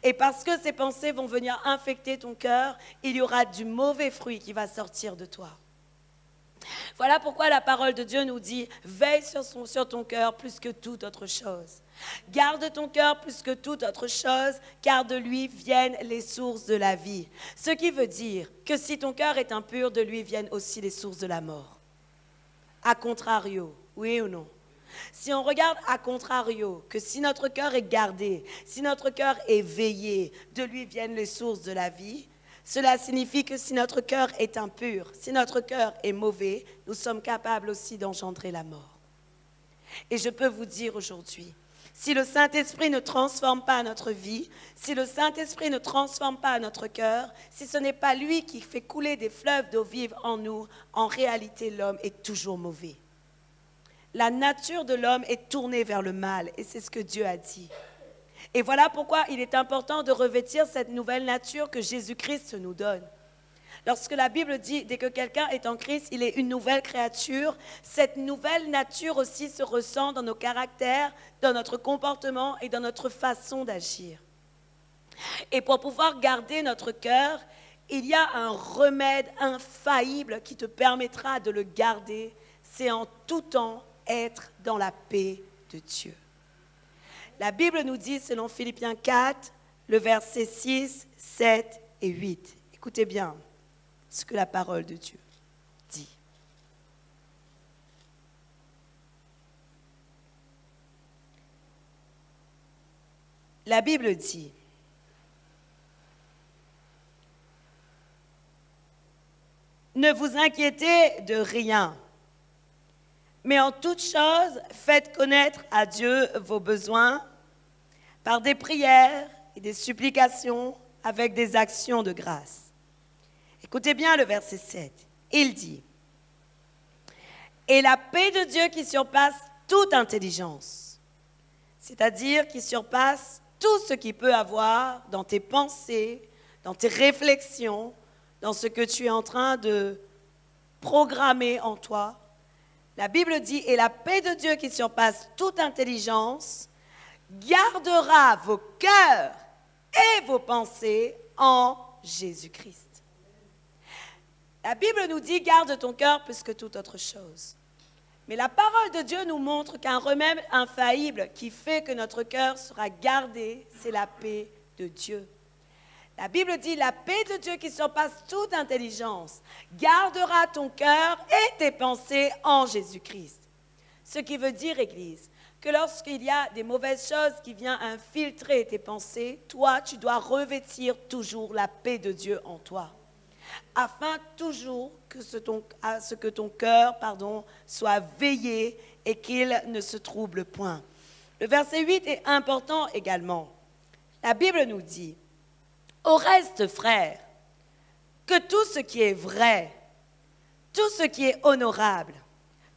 Et parce que ces pensées vont venir infecter ton cœur, il y aura du mauvais fruit qui va sortir de toi. Voilà pourquoi la parole de Dieu nous dit, veille sur ton cœur plus que toute autre chose. Garde ton cœur plus que toute autre chose, car de lui viennent les sources de la vie. Ce qui veut dire que si ton cœur est impur, de lui viennent aussi les sources de la mort. A contrario, oui ou non? Si on regarde à contrario, que si notre cœur est gardé, si notre cœur est veillé, de lui viennent les sources de la vie, cela signifie que si notre cœur est impur, si notre cœur est mauvais, nous sommes capables aussi d'engendrer la mort. Et je peux vous dire aujourd'hui, si le Saint-Esprit ne transforme pas notre vie, si le Saint-Esprit ne transforme pas notre cœur, si ce n'est pas lui qui fait couler des fleuves d'eau vive en nous, en réalité l'homme est toujours mauvais. La nature de l'homme est tournée vers le mal et c'est ce que Dieu a dit. Et voilà pourquoi il est important de revêtir cette nouvelle nature que Jésus-Christ nous donne. Lorsque la Bible dit, dès que quelqu'un est en Christ, il est une nouvelle créature, cette nouvelle nature aussi se ressent dans nos caractères, dans notre comportement et dans notre façon d'agir. Et pour pouvoir garder notre cœur, il y a un remède infaillible qui te permettra de le garder, c'est en tout temps être dans la paix de Dieu. La Bible nous dit, selon Philippiens 4, le verset 6, 7 et 8. Écoutez bien ce que la parole de Dieu dit. La Bible dit, ne vous inquiétez de rien, mais en toute chose, faites connaître à Dieu vos besoins par des prières et des supplications avec des actions de grâce. Écoutez bien le verset 7. Il dit, « Et la paix de Dieu qui surpasse toute intelligence, c'est-à-dire qui surpasse tout ce qu'il peut avoir dans tes pensées, dans tes réflexions, dans ce que tu es en train de programmer en toi. La Bible dit, et la paix de Dieu qui surpasse toute intelligence gardera vos cœurs et vos pensées en Jésus-Christ. » La Bible nous dit, garde ton cœur plus que toute autre chose. Mais la parole de Dieu nous montre qu'un remède infaillible qui fait que notre cœur sera gardé, c'est la paix de Dieu. La Bible dit, la paix de Dieu qui surpasse toute intelligence gardera ton cœur et tes pensées en Jésus-Christ. Ce qui veut dire, Église, que lorsqu'il y a des mauvaises choses qui viennent infiltrer tes pensées, toi, tu dois revêtir toujours la paix de Dieu en toi, afin toujours que ton cœur soit veillé et qu'il ne se trouble point. Le verset 8 est important également. La Bible nous dit, au reste, frères, que tout ce qui est vrai, tout ce qui est honorable,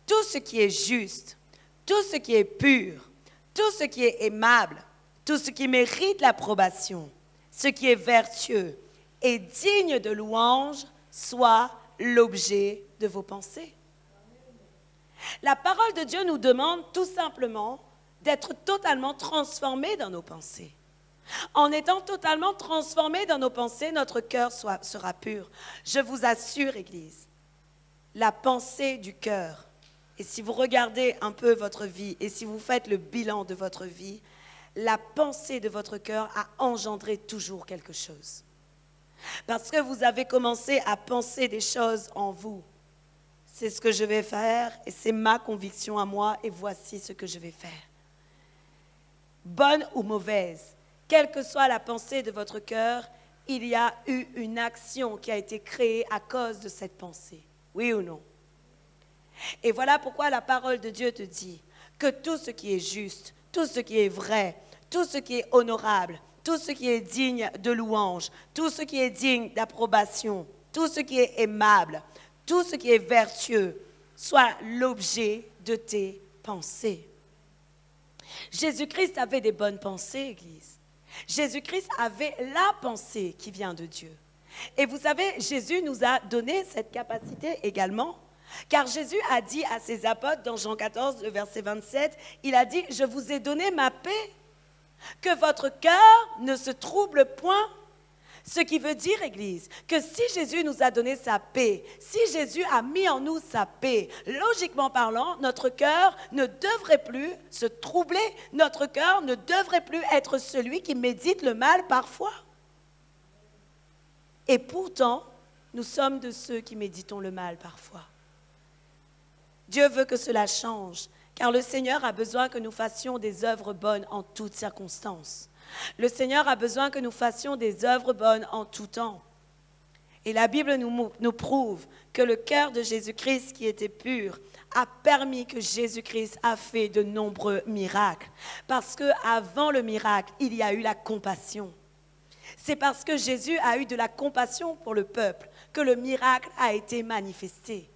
tout ce qui est juste, tout ce qui est pur, tout ce qui est aimable, tout ce qui mérite l'approbation, ce qui est vertueux et digne de louange, soit l'objet de vos pensées. La parole de Dieu nous demande tout simplement d'être totalement transformés dans nos pensées. En étant totalement transformés dans nos pensées, notre cœur sera pur. Je vous assure, Église, la pensée du cœur, et si vous regardez un peu votre vie, et si vous faites le bilan de votre vie, la pensée de votre cœur a engendré toujours quelque chose. Parce que vous avez commencé à penser des choses en vous. C'est ce que je vais faire, et c'est ma conviction à moi, et voici ce que je vais faire. Bonne ou mauvaise, quelle que soit la pensée de votre cœur, il y a eu une action qui a été créée à cause de cette pensée. Oui ou non? Et voilà pourquoi la parole de Dieu te dit que tout ce qui est juste, tout ce qui est vrai, tout ce qui est honorable, tout ce qui est digne de louange, tout ce qui est digne d'approbation, tout ce qui est aimable, tout ce qui est vertueux, soit l'objet de tes pensées. Jésus-Christ avait des bonnes pensées, Église. Jésus-Christ avait la pensée qui vient de Dieu. Et vous savez, Jésus nous a donné cette capacité également, car Jésus a dit à ses apôtres dans Jean 14, le verset 27, il a dit, « Je vous ai donné ma paix, que votre cœur ne se trouble point. Ce qui veut dire, Église, que si Jésus nous a donné sa paix, si Jésus a mis en nous sa paix, logiquement parlant, notre cœur ne devrait plus se troubler, notre cœur ne devrait plus être celui qui médite le mal parfois. Et pourtant, nous sommes de ceux qui méditons le mal parfois. Dieu veut que cela change, car le Seigneur a besoin que nous fassions des œuvres bonnes en toutes circonstances. Le Seigneur a besoin que nous fassions des œuvres bonnes en tout temps. Et la Bible nous prouve que le cœur de Jésus-Christ qui était pur a permis que Jésus-Christ a fait de nombreux miracles. Parce qu'avant le miracle, il y a eu la compassion. C'est parce que Jésus a eu de la compassion pour le peuple que le miracle a été manifesté.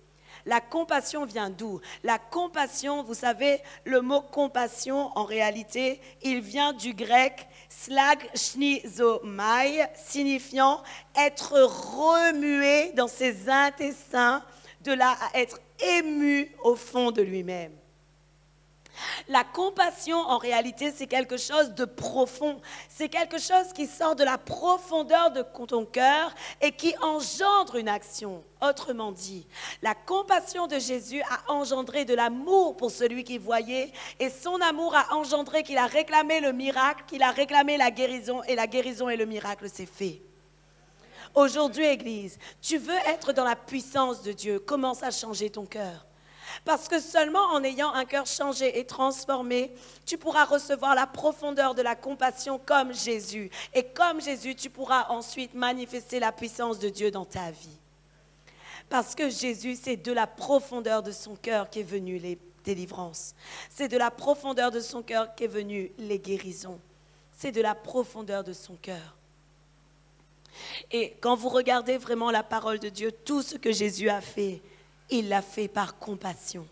La compassion vient d'où? La compassion, vous savez, le mot compassion, en réalité, il vient du grec slagchnizomai, signifiant être remué dans ses intestins, de là à être ému au fond de lui-même. La compassion, en réalité, c'est quelque chose de profond. C'est quelque chose qui sort de la profondeur de ton cœur et qui engendre une action. Autrement dit, la compassion de Jésus a engendré de l'amour pour celui qu'il voyait et son amour a engendré qu'il a réclamé le miracle, qu'il a réclamé la guérison et le miracle s'est fait. Aujourd'hui, Église, tu veux être dans la puissance de Dieu, commence à changer ton cœur. Parce que seulement en ayant un cœur changé et transformé, tu pourras recevoir la profondeur de la compassion comme Jésus. Et comme Jésus, tu pourras ensuite manifester la puissance de Dieu dans ta vie. Parce que Jésus, c'est de la profondeur de son cœur qu'est venue les délivrances. C'est de la profondeur de son cœur qu'est venue les guérisons. C'est de la profondeur de son cœur. Et quand vous regardez vraiment la parole de Dieu, tout ce que Jésus a fait, il l'a fait par compassion,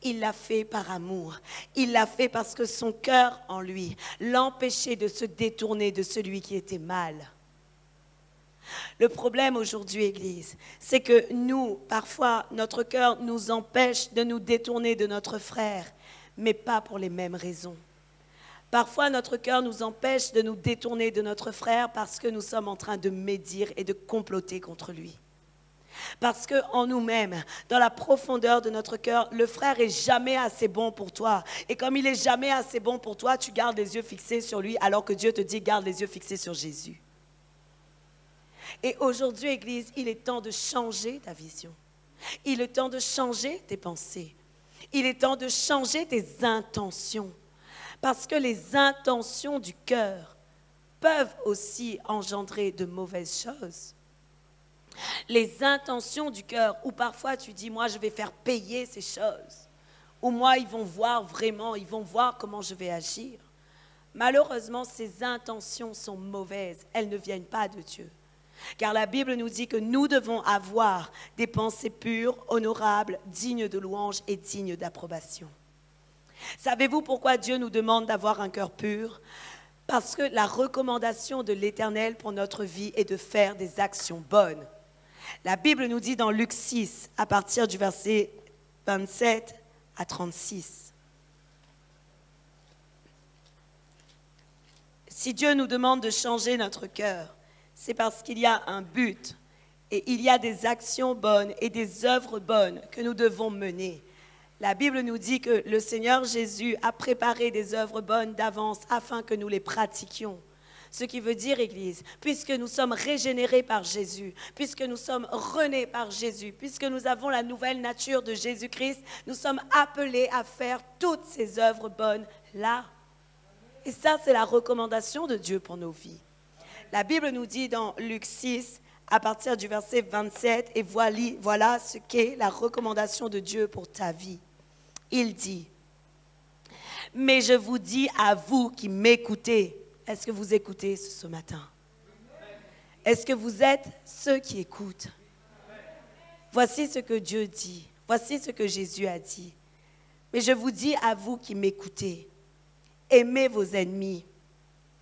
il l'a fait par amour, il l'a fait parce que son cœur en lui l'empêchait de se détourner de celui qui était mal. Le problème aujourd'hui, Église, c'est que nous, parfois, notre cœur nous empêche de nous détourner de notre frère, mais pas pour les mêmes raisons. Parfois, notre cœur nous empêche de nous détourner de notre frère parce que nous sommes en train de médire et de comploter contre lui. Parce qu'en nous-mêmes, dans la profondeur de notre cœur, le frère est jamais assez bon pour toi. Et comme il est jamais assez bon pour toi, tu gardes les yeux fixés sur lui alors que Dieu te dit garde les yeux fixés sur Jésus. Et aujourd'hui, Église, il est temps de changer ta vision. Il est temps de changer tes pensées. Il est temps de changer tes intentions. Parce que les intentions du cœur peuvent aussi engendrer de mauvaises choses. Les intentions du cœur, où parfois tu dis, moi je vais faire payer ces choses, ou moi ils vont voir vraiment, ils vont voir comment je vais agir. Malheureusement, ces intentions sont mauvaises, elles ne viennent pas de Dieu. Car la Bible nous dit que nous devons avoir des pensées pures, honorables, dignes de louange et dignes d'approbation. Savez-vous pourquoi Dieu nous demande d'avoir un cœur pur? Parce que la recommandation de l'Éternel pour notre vie est de faire des actions bonnes. La Bible nous dit dans Luc 6, à partir du verset 27 à 36. Si Dieu nous demande de changer notre cœur, c'est parce qu'il y a un but et il y a des actions bonnes et des œuvres bonnes que nous devons mener. La Bible nous dit que le Seigneur Jésus a préparé des œuvres bonnes d'avance afin que nous les pratiquions. Ce qui veut dire, Église, puisque nous sommes régénérés par Jésus, puisque nous sommes renés par Jésus, puisque nous avons la nouvelle nature de Jésus-Christ, nous sommes appelés à faire toutes ces œuvres bonnes là. Et ça, c'est la recommandation de Dieu pour nos vies. La Bible nous dit dans Luc 6, à partir du verset 27, et voilà ce qu'est la recommandation de Dieu pour ta vie. Il dit, « Mais je vous dis à vous qui m'écoutez. » Est-ce que vous écoutez ce matin? Est-ce que vous êtes ceux qui écoutent? Voici ce que Dieu dit. Voici ce que Jésus a dit. Mais je vous dis à vous qui m'écoutez, aimez vos ennemis,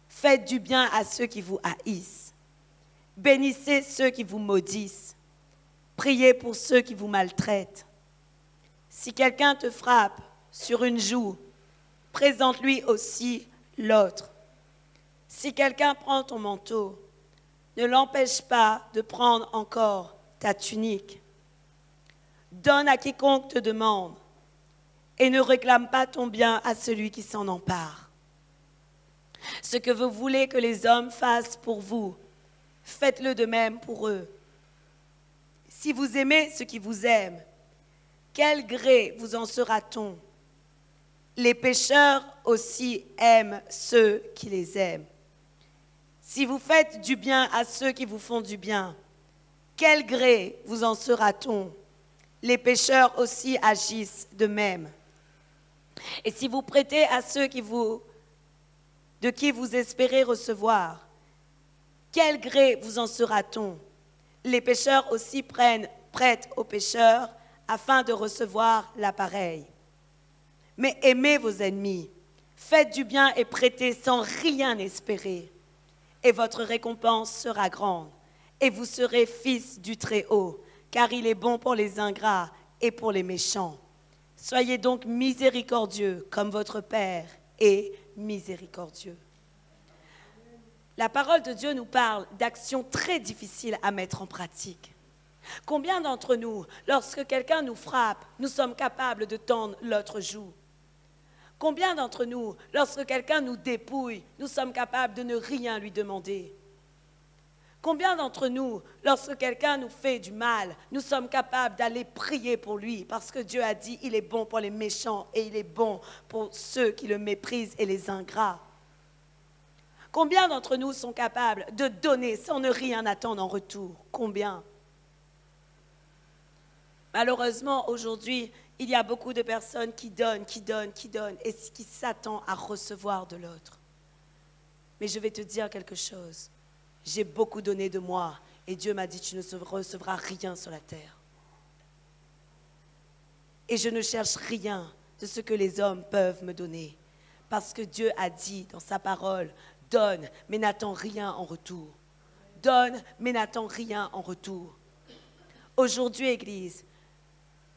faites du bien à ceux qui vous haïssent, bénissez ceux qui vous maudissent, priez pour ceux qui vous maltraitent. Si quelqu'un te frappe sur une joue, présente-lui aussi l'autre. Si quelqu'un prend ton manteau, ne l'empêche pas de prendre encore ta tunique. Donne à quiconque te demande et ne réclame pas ton bien à celui qui s'en empare. Ce que vous voulez que les hommes fassent pour vous, faites-le de même pour eux. Si vous aimez ceux qui vous aiment, quel gré vous en sera-t-on? Les pécheurs aussi aiment ceux qui les aiment. Si vous faites du bien à ceux qui vous font du bien, quel gré vous en sera-t-on? Les pécheurs aussi agissent de même. Et si vous prêtez à ceux de qui vous espérez recevoir, quel gré vous en sera-t-on? Les pécheurs aussi prêtent aux pécheurs afin de recevoir l'appareil. Mais aimez vos ennemis, faites du bien et prêtez sans rien espérer. Et votre récompense sera grande, et vous serez fils du Très-Haut, car il est bon pour les ingrats et pour les méchants. Soyez donc miséricordieux comme votre Père est miséricordieux. La parole de Dieu nous parle d'actions très difficiles à mettre en pratique. Combien d'entre nous, lorsque quelqu'un nous frappe, nous sommes capables de tendre l'autre joue? Combien d'entre nous, lorsque quelqu'un nous dépouille, nous sommes capables de ne rien lui demander? Combien d'entre nous, lorsque quelqu'un nous fait du mal, nous sommes capables d'aller prier pour lui parce que Dieu a dit il est bon pour les méchants et il est bon pour ceux qui le méprisent et les ingrats? Combien d'entre nous sont capables de donner sans ne rien attendre en retour? Combien? Malheureusement, aujourd'hui, il y a beaucoup de personnes qui donnent et qui s'attendent à recevoir de l'autre. Mais je vais te dire quelque chose. J'ai beaucoup donné de moi et Dieu m'a dit tu ne recevras rien sur la terre. Et je ne cherche rien de ce que les hommes peuvent me donner. Parce que Dieu a dit dans sa parole, donne mais n'attends rien en retour. Donne mais n'attends rien en retour. Aujourd'hui, Église,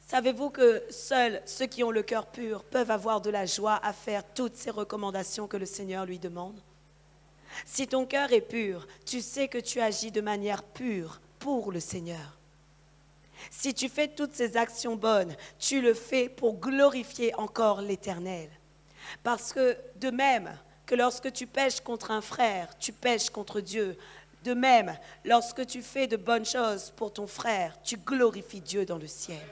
savez-vous que seuls ceux qui ont le cœur pur peuvent avoir de la joie à faire toutes ces recommandations que le Seigneur lui demande? Si ton cœur est pur, tu sais que tu agis de manière pure pour le Seigneur. Si tu fais toutes ces actions bonnes, tu le fais pour glorifier encore l'Éternel. Parce que de même que lorsque tu pèches contre un frère, tu pèches contre Dieu. De même, lorsque tu fais de bonnes choses pour ton frère, tu glorifies Dieu dans le ciel.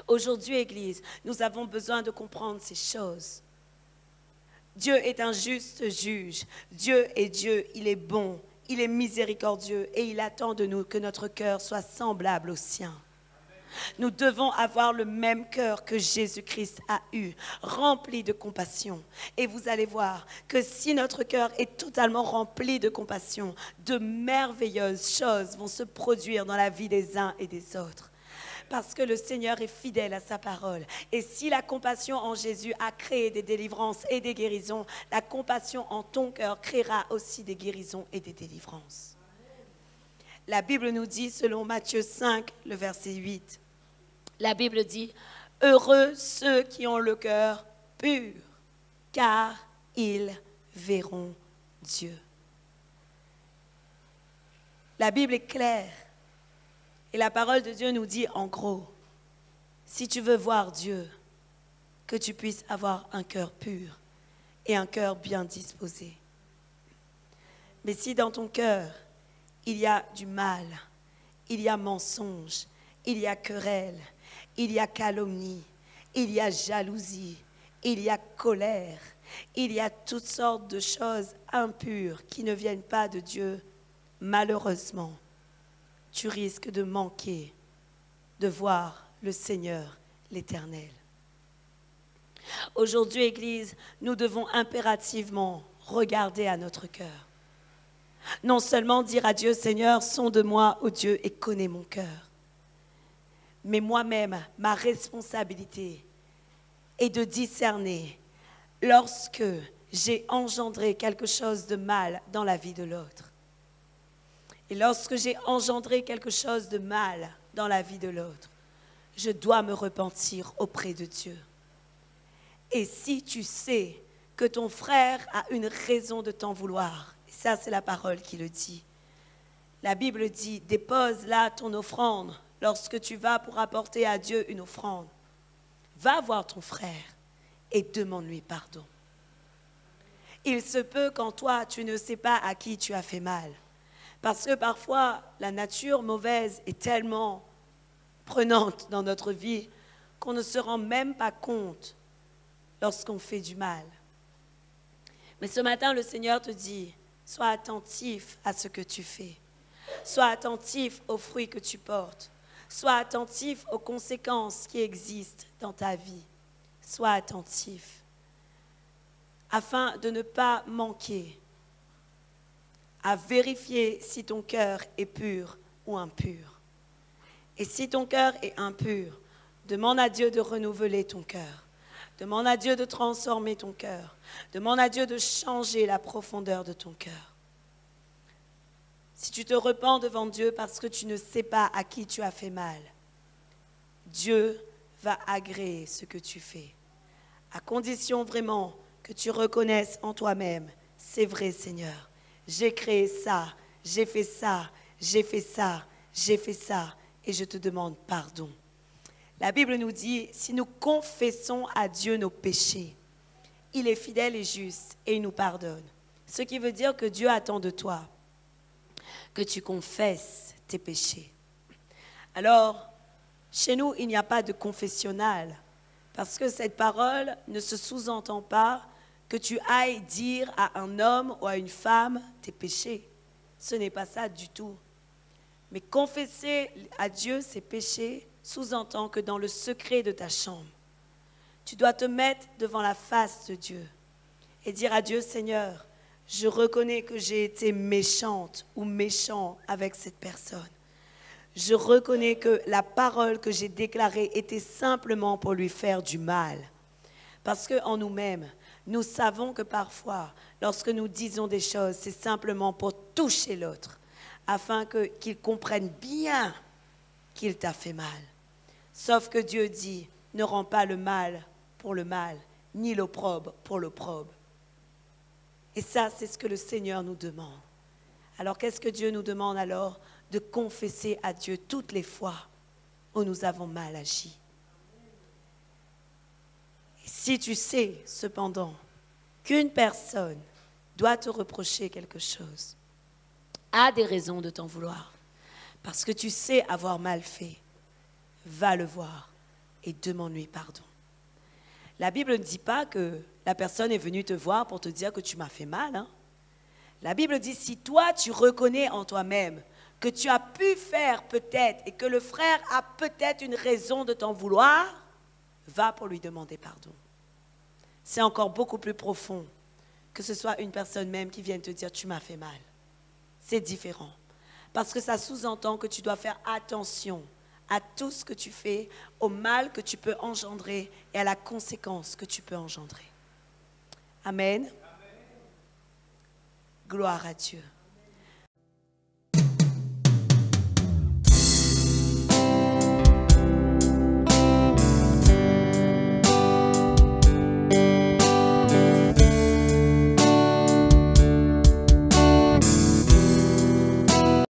Aujourd'hui, Église, nous avons besoin de comprendre ces choses. Dieu est un juste juge. Dieu est Dieu, il est bon, il est miséricordieux et il attend de nous que notre cœur soit semblable au sien. Nous devons avoir le même cœur que Jésus-Christ a eu, rempli de compassion. Et vous allez voir que si notre cœur est totalement rempli de compassion, de merveilleuses choses vont se produire dans la vie des uns et des autres. Parce que le Seigneur est fidèle à sa parole. Et si la compassion en Jésus a créé des délivrances et des guérisons, la compassion en ton cœur créera aussi des guérisons et des délivrances. La Bible nous dit, selon Matthieu 5, le verset 8, la Bible dit « Heureux ceux qui ont le cœur pur, car ils verront Dieu. » La Bible est claire. Et la parole de Dieu nous dit en gros, si tu veux voir Dieu, que tu puisses avoir un cœur pur et un cœur bien disposé. Mais si dans ton cœur, il y a du mal, il y a mensonge, il y a querelle, il y a calomnie, il y a jalousie, il y a colère, il y a toutes sortes de choses impures qui ne viennent pas de Dieu, malheureusement, tu risques de manquer de voir le Seigneur, l'Éternel. Aujourd'hui, Église, nous devons impérativement regarder à notre cœur. Non seulement dire à Dieu, Seigneur, sonde-moi, ô Dieu, et connais mon cœur. Mais moi-même, ma responsabilité est de discerner lorsque j'ai engendré quelque chose de mal dans la vie de l'autre. Et lorsque j'ai engendré quelque chose de mal dans la vie de l'autre, je dois me repentir auprès de Dieu. Et si tu sais que ton frère a une raison de t'en vouloir, Et ça, c'est la parole qui le dit. La Bible dit, dépose là ton offrande lorsque tu vas pour apporter à Dieu une offrande. Va voir ton frère et demande-lui pardon. Il se peut qu'en toi, tu ne sais pas à qui tu as fait mal. Parce que parfois, la nature mauvaise est tellement prenante dans notre vie qu'on ne se rend même pas compte lorsqu'on fait du mal. Mais ce matin, le Seigneur te dit, sois attentif à ce que tu fais. Sois attentif aux fruits que tu portes. Sois attentif aux conséquences qui existent dans ta vie. Sois attentif afin de ne pas manquer à vérifier si ton cœur est pur ou impur. Et si ton cœur est impur, demande à Dieu de renouveler ton cœur. Demande à Dieu de transformer ton cœur. Demande à Dieu de changer la profondeur de ton cœur. Si tu te repens devant Dieu parce que tu ne sais pas à qui tu as fait mal, Dieu va agréer ce que tu fais. À condition vraiment que tu reconnaisses en toi-même, c'est vrai Seigneur, j'ai créé ça, j'ai fait ça, j'ai fait ça, j'ai fait ça, et je te demande pardon. La Bible nous dit, si nous confessons à Dieu nos péchés, il est fidèle et juste et il nous pardonne. Ce qui veut dire que Dieu attend de toi que tu confesses tes péchés. Alors, chez nous, il n'y a pas de confessionnal, parce que cette parole ne se sous-entend pas que tu ailles dire à un homme ou à une femme tes péchés. Ce n'est pas ça du tout. Mais confesser à Dieu ses péchés sous-entend que dans le secret de ta chambre, tu dois te mettre devant la face de Dieu et dire à Dieu, Seigneur, je reconnais que j'ai été méchante ou méchant avec cette personne. Je reconnais que la parole que j'ai déclarée était simplement pour lui faire du mal. Parce qu'en nous-mêmes, nous savons que parfois, lorsque nous disons des choses, c'est simplement pour toucher l'autre, afin qu'il comprenne bien qu'il t'a fait mal. Sauf que Dieu dit, ne rends pas le mal pour le mal, ni l'opprobre pour l'opprobre. Et ça, c'est ce que le Seigneur nous demande. Alors, qu'est-ce que Dieu nous demande alors? De confesser à Dieu toutes les fois où nous avons mal agi. Et si tu sais, cependant, qu'une personne doit te reprocher quelque chose, a des raisons de t'en vouloir, parce que tu sais avoir mal fait, va le voir et demande-lui pardon. La Bible ne dit pas que la personne est venue te voir pour te dire que tu m'as fait mal. Hein? La Bible dit, si toi tu reconnais en toi-même que tu as pu faire peut-être et que le frère a peut-être une raison de t'en vouloir, va pour lui demander pardon. C'est encore beaucoup plus profond que ce soit une personne même qui vienne te dire tu m'as fait mal. C'est différent. Parce que ça sous-entend que tu dois faire attention à tout ce que tu fais, au mal que tu peux engendrer et à la conséquence que tu peux engendrer. Amen. Gloire à Dieu.